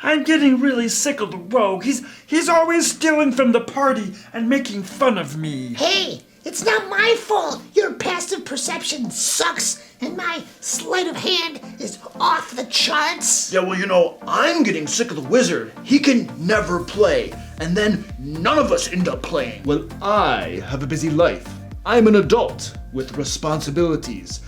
I'm getting really sick of the rogue. He's always stealing from the party and making fun of me. Hey, it's not my fault. Your passive perception sucks and my sleight of hand is off the charts. Yeah, well, I'm getting sick of the wizard. He can never play, and then none of us end up playing. Well, I have a busy life. I'm an adult with responsibilities,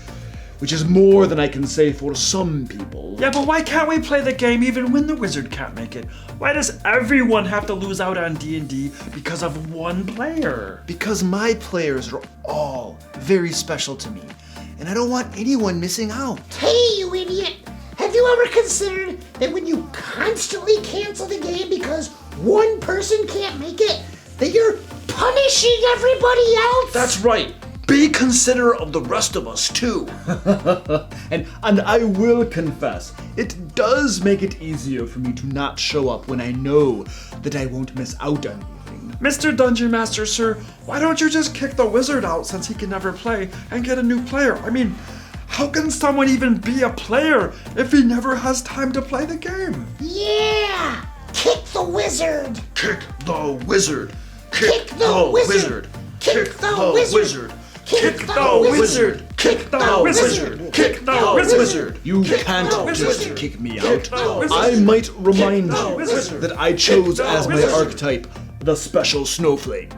which is more than I can say for some people. Yeah, but why can't we play the game even when the wizard can't make it? Why does everyone have to lose out on D&D because of one player? Because my players are all very special to me, and I don't want anyone missing out. Hey, you idiot! Have you ever considered that when you constantly cancel the game because one person can't make it, that you're punishing everybody else? That's right. Be considerate of the rest of us, too. and I will confess, it does make it easier for me to not show up when I know that I won't miss out on anything. Mr. Dungeon Master, sir, why don't you just kick the wizard out since he can never play and get a new player? I mean, how can someone even be a player if he never has time to play the game? Yeah! Kick the wizard! Kick the wizard! Kick the wizard! Kick the wizard! Kick the wizard! Kick the wizard! Kick the wizard! You can't just kick me out. I might remind you that I chose as my archetype the special snowflake.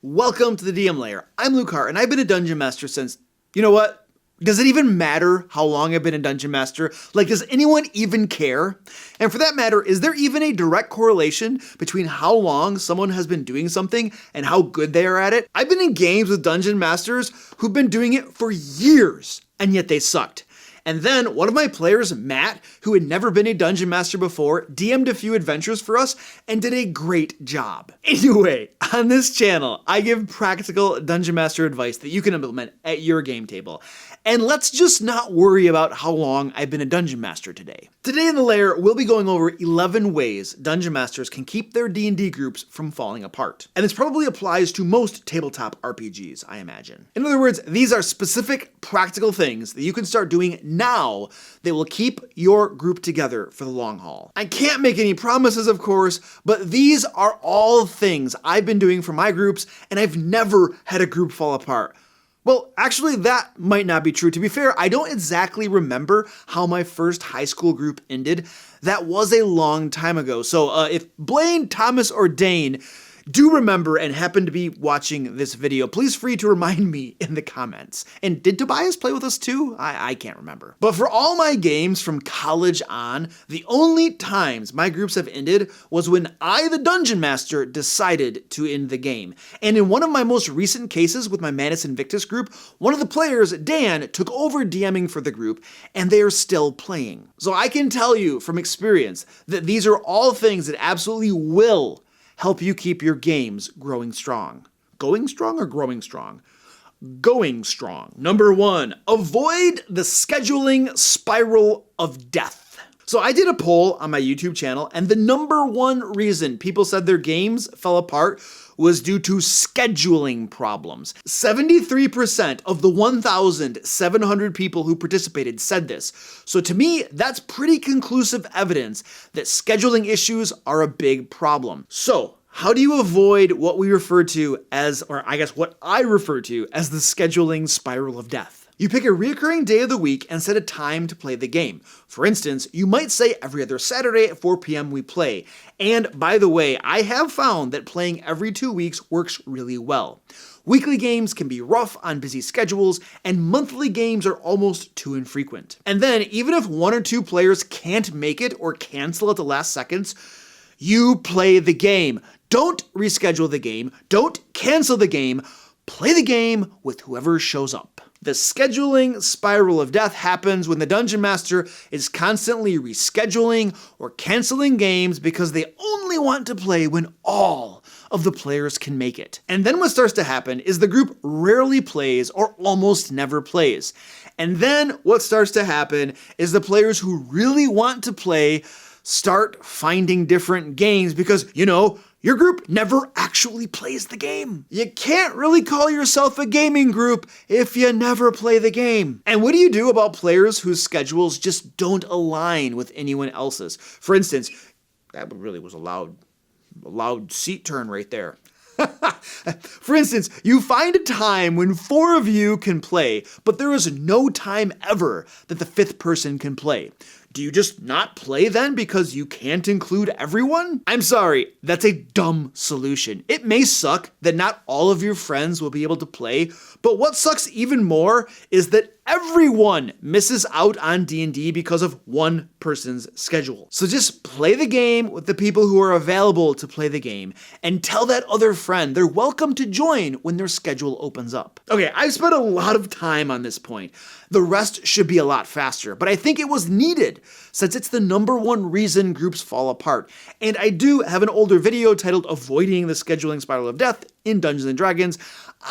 Welcome to the DM Lair. I'm Luke Hart, and I've been a Dungeon Master since... You know what? Does it even matter how long I've been a Dungeon Master? Like, does anyone even care? And for that matter, is there even a direct correlation between how long someone has been doing something and how good they are at it? I've been in games with Dungeon Masters who've been doing it for years, and yet they sucked. And then one of my players, Matt, who had never been a Dungeon Master before, DM'd a few adventures for us and did a great job. Anyway, on this channel, I give practical Dungeon Master advice that you can implement at your game table. And let's just not worry about how long I've been a Dungeon Master today. Today in the Lair, we'll be going over 11 ways Dungeon Masters can keep their D&D groups from falling apart. And this probably applies to most tabletop RPGs, I imagine. In other words, these are specific, practical things that you can start doing now that will keep your group together for the long haul. I can't make any promises, of course, but these are all things I've been doing for my groups, and I've never had a group fall apart. Well, actually, that might not be true. To be fair, I don't exactly remember how my first high school group ended. That was a long time ago. So if Blaine, Thomas, or Dane do remember and happen to be watching this video, please free to remind me in the comments. And did Tobias play with us too? I can't remember. But for all my games from college on, the only times my groups have ended was when I, the Dungeon Master, decided to end the game. And in one of my most recent cases with my Manus Invictus group, one of the players, Dan, took over DMing for the group, and they are still playing. So I can tell you from experience that these are all things that absolutely will help you keep your games growing strong. Going strong or growing strong? Going strong. Number 1, avoid the scheduling spiral of death. So I did a poll on my YouTube channel, and the number 1 reason people said their games fell apart was due to scheduling problems. 73% of the 1,700 people who participated said this. So to me, that's pretty conclusive evidence that scheduling issues are a big problem. So how do you avoid what we refer to as, or I guess what I refer to as the scheduling spiral of death? You pick a recurring day of the week and set a time to play the game. For instance, you might say every other Saturday at 4 p.m. we play. And by the way, I have found that playing every 2 weeks works really well. Weekly games can be rough on busy schedules, and monthly games are almost too infrequent. And then, even if 1 or 2 players can't make it or cancel at the last seconds, you play the game. Don't reschedule the game. Don't cancel the game. Play the game with whoever shows up. The scheduling spiral of death happens when the Dungeon Master is constantly rescheduling or canceling games because they only want to play when all of the players can make it. And then what starts to happen is the group rarely plays or almost never plays. And then what starts to happen is the players who really want to play start finding different games because, your group never actually plays the game. You can't really call yourself a gaming group if you never play the game. And what do you do about players whose schedules just don't align with anyone else's? For instance, that really was a loud seat turn right there. For instance, you find a time when 4 of you can play, but there is no time ever that the 5th person can play. Do you just not play then because you can't include everyone? I'm sorry, that's a dumb solution. It may suck that not all of your friends will be able to play, but what sucks even more is that everyone misses out on D&D because of one person's schedule. So just play the game with the people who are available to play the game and tell that other friend they're welcome to join when their schedule opens up. Okay, I've spent a lot of time on this point. The rest should be a lot faster, but I think it was needed since it's the #1 reason groups fall apart. And I do have an older video titled Avoiding the Scheduling Spiral of Death in Dungeons & Dragons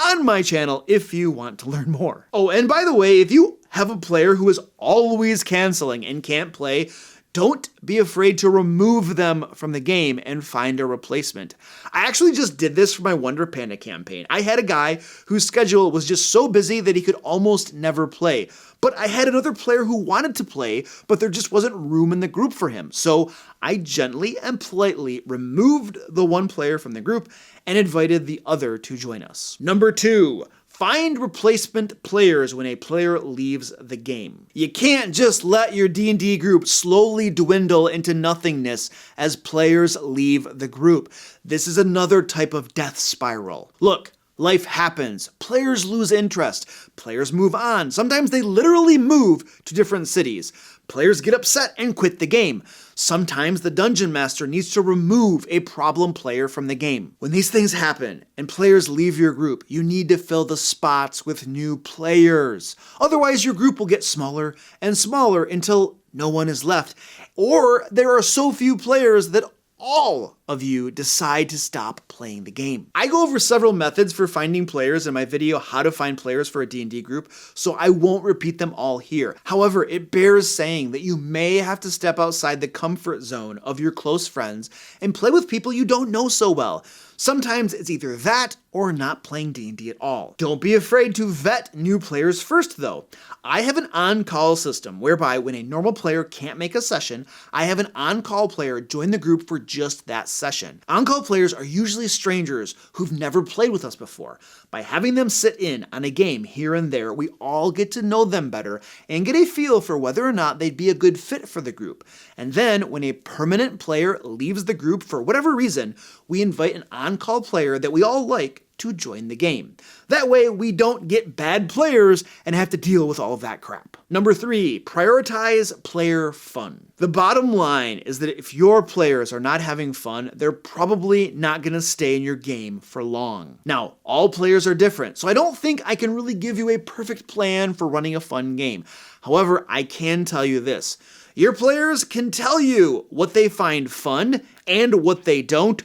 on my channel if you want to learn more. Oh, and by the way, if you have a player who is always canceling and can't play, don't be afraid to remove them from the game and find a replacement. I actually just did this for my Wonder Panda campaign. I had a guy whose schedule was just so busy that he could almost never play. But I had another player who wanted to play, but there just wasn't room in the group for him. So I gently and politely removed the one player from the group and invited the other to join us. Number 2. Find replacement players when a player leaves the game. You can't just let your D&D group slowly dwindle into nothingness as players leave the group. This is another type of death spiral. Look, life happens. Players lose interest. Players move on. Sometimes they literally move to different cities. Players get upset and quit the game. Sometimes the dungeon master needs to remove a problem player from the game. When these things happen and players leave your group, you need to fill the spots with new players. Otherwise, your group will get smaller and smaller until no one is left. Or there are so few players that all of you decide to stop playing the game. I go over several methods for finding players in my video How to Find Players for a D&D Group, so I won't repeat them all here. However, it bears saying that you may have to step outside the comfort zone of your close friends and play with people you don't know so well. Sometimes it's either that or not playing D&D at all. Don't be afraid to vet new players first though. I have an on-call system whereby when a normal player can't make a session, I have an on-call player join the group for just that session. On-call players are usually strangers who've never played with us before. By having them sit in on a game here and there, we all get to know them better and get a feel for whether or not they'd be a good fit for the group. And then when a permanent player leaves the group for whatever reason, we invite an on-call player that we all like to join the game. That way we don't get bad players and have to deal with all of that crap. Number 3, prioritize player fun. The bottom line is that if your players are not having fun, they're probably not going to stay in your game for long. Now, all players are different, so I don't think I can really give you a perfect plan for running a fun game. However, I can tell you this. Your players can tell you what they find fun and what they don't.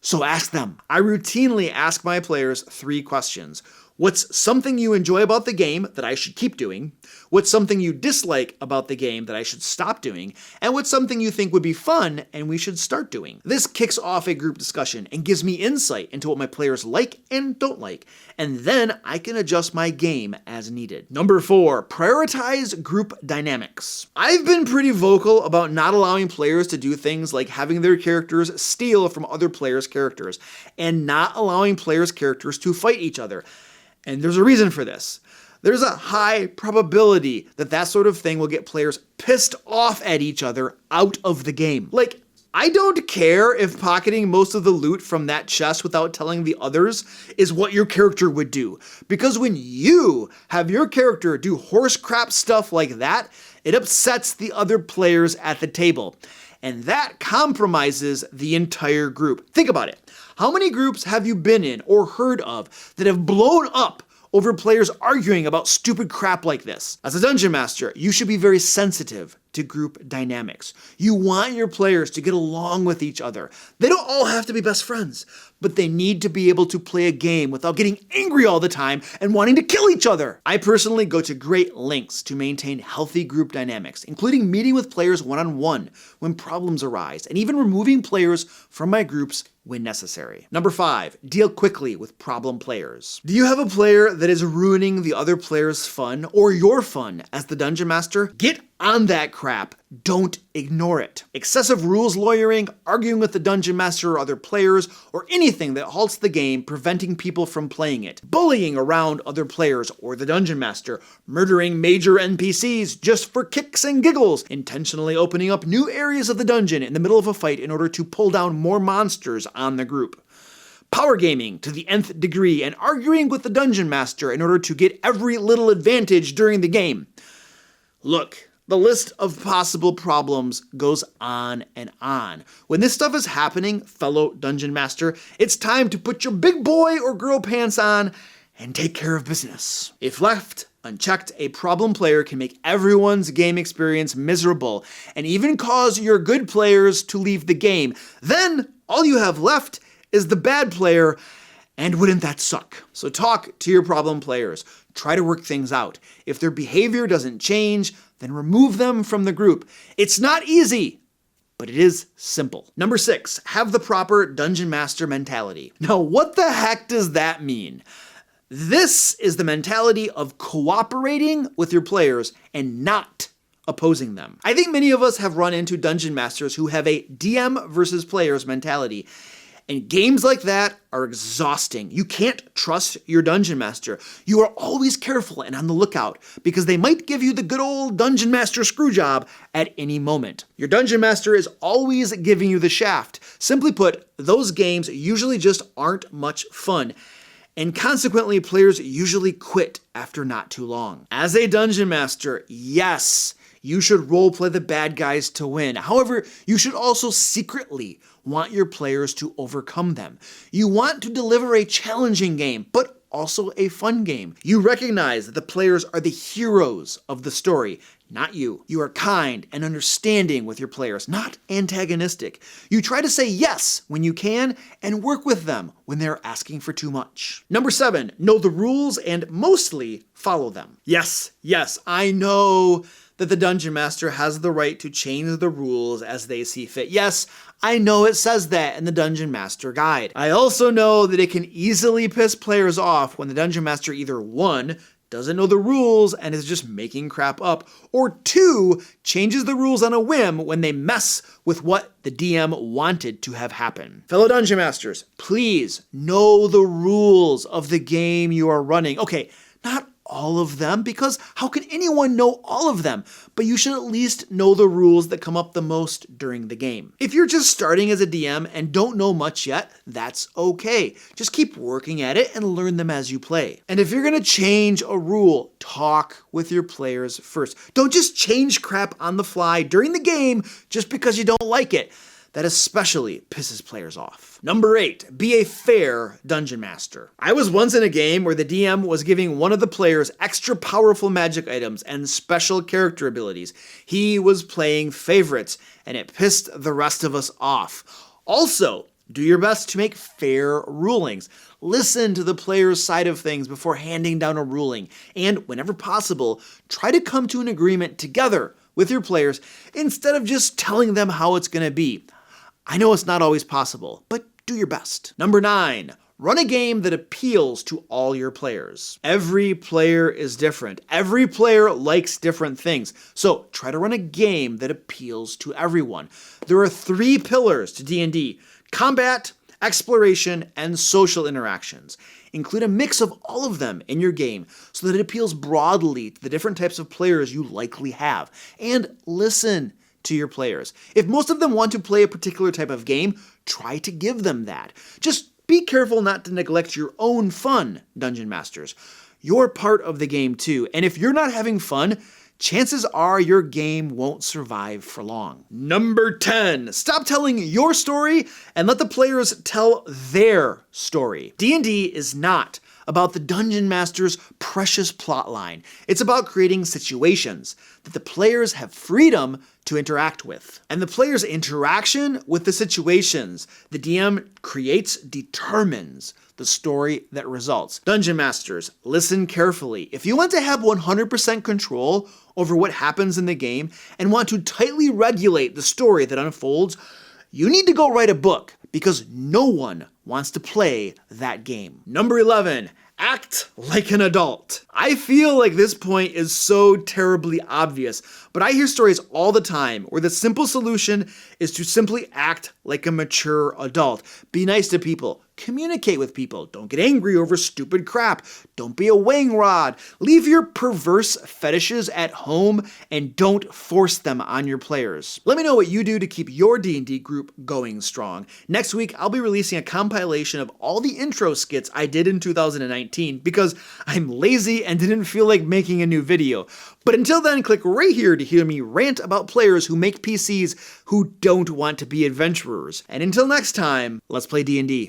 So ask them. I routinely ask my players 3 questions. What's something you enjoy about the game that I should keep doing? What's something you dislike about the game that I should stop doing? And what's something you think would be fun and we should start doing? This kicks off a group discussion and gives me insight into what my players like and don't like. And then I can adjust my game as needed. Number 4, prioritize group dynamics. I've been pretty vocal about not allowing players to do things like having their characters steal from other players' characters and not allowing players' characters to fight each other. And there's a reason for this. There's a high probability that that sort of thing will get players pissed off at each other out of the game. Like, I don't care if pocketing most of the loot from that chest without telling the others is what your character would do. Because when you have your character do horse crap stuff like that, it upsets the other players at the table. And that compromises the entire group. Think about it. How many groups have you been in or heard of that have blown up over players arguing about stupid crap like this? As a dungeon master, you should be very sensitive to group dynamics. You want your players to get along with each other. They don't all have to be best friends, but they need to be able to play a game without getting angry all the time and wanting to kill each other. I personally go to great lengths to maintain healthy group dynamics, including meeting with players one-on-one when problems arise, and even removing players from my groups when necessary. Number 5, deal quickly with problem players. Do you have a player that is ruining the other player's fun or your fun as the Dungeon Master? Get on that crap. Don't ignore it. Excessive rules lawyering, arguing with the Dungeon Master or other players, or anything that halts the game, preventing people from playing it. Bullying around other players or the Dungeon Master. Murdering major NPCs just for kicks and giggles. Intentionally opening up new areas of the dungeon in the middle of a fight in order to pull down more monsters on the group. Power gaming to the nth degree and arguing with the Dungeon Master in order to get every little advantage during the game. Look, the list of possible problems goes on and on. When this stuff is happening, fellow Dungeon Master, it's time to put your big boy or girl pants on and take care of business. If left unchecked, a problem player can make everyone's game experience miserable and even cause your good players to leave the game. Then all you have left is the bad player, and wouldn't that suck? So talk to your problem players. Try to work things out. If their behavior doesn't change, then remove them from the group. It's not easy, but it is simple. Number 6, have the proper Dungeon Master mentality. Now, what the heck does that mean? This is the mentality of cooperating with your players and not opposing them. I think many of us have run into Dungeon Masters who have a DM versus players mentality. And games like that are exhausting. You can't trust your Dungeon Master. You are always careful and on the lookout because they might give you the good old Dungeon Master screwjob at any moment. Your Dungeon Master is always giving you the shaft. Simply put, those games usually just aren't much fun. And consequently, players usually quit after not too long. As a Dungeon Master, yes, you should roleplay the bad guys to win. However, you should also secretly want your players to overcome them. You want to deliver a challenging game, but also a fun game. You recognize that the players are the heroes of the story, not you. You are kind and understanding with your players, not antagonistic. You try to say yes when you can and work with them when they're asking for too much. Number 7, know the rules and mostly follow them. Yes, I know that the Dungeon Master has the right to change the rules as they see fit. Yes, I know it says that in the Dungeon Master Guide. I also know that it can easily piss players off when the Dungeon Master either 1, doesn't know the rules and is just making crap up, or 2, changes the rules on a whim when they mess with what the DM wanted to have happen. Fellow Dungeon Masters, please know the rules of the game you are running. Okay, not all of them, because how can anyone know all of them? But you should at least know the rules that come up the most during the game. If you're just starting as a DM and don't know much yet, that's okay. Just keep working at it and learn them as you play. And if you're gonna change a rule, talk with your players first. Don't just change crap on the fly during the game just because you don't like it. That especially pisses players off. Number 8, be a fair Dungeon Master. I was once in a game where the DM was giving one of the players extra powerful magic items and special character abilities. He was playing favorites, and it pissed the rest of us off. Also, do your best to make fair rulings. Listen to the player's side of things before handing down a ruling, and whenever possible, try to come to an agreement together with your players instead of just telling them how it's going to be. I know it's not always possible, but do your best. Number 9, run a game that appeals to all your players. Every player is different. Every player likes different things. So try to run a game that appeals to everyone. There are 3 pillars to D&D: combat, exploration, and social interactions. Include a mix of all of them in your game so that it appeals broadly to the different types of players you likely have. And listen to your players. If most of them want to play a particular type of game, try to give them that. Just be careful not to neglect your own fun, Dungeon Masters. You're part of the game too, and if you're not having fun, chances are your game won't survive for long. Number 10, stop telling your story and let the players tell their story. D&D is not about the Dungeon Master's precious plotline. It's about creating situations that the players have freedom to interact with. And the player's interaction with the situations the DM creates determines the story that results. Dungeon Masters, listen carefully. If you want to have 100% control over what happens in the game and want to tightly regulate the story that unfolds, you need to go write a book, because no one wants to play that game. Number 11, act like an adult. I feel like this point is so terribly obvious, but I hear stories all the time where the simple solution is to simply act like a mature adult. Be nice to people. Communicate with people. Don't get angry over stupid crap. Don't be a weighing rod. Leave your perverse fetishes at home and don't force them on your players. Let me know what you do to keep your D&D group going strong. Next week, I'll be releasing a compilation of all the intro skits I did in 2019 because I'm lazy and didn't feel like making a new video. But until then, click right here to hear me rant about players who make PCs who don't want to be adventurers. And until next time, let's play D&D.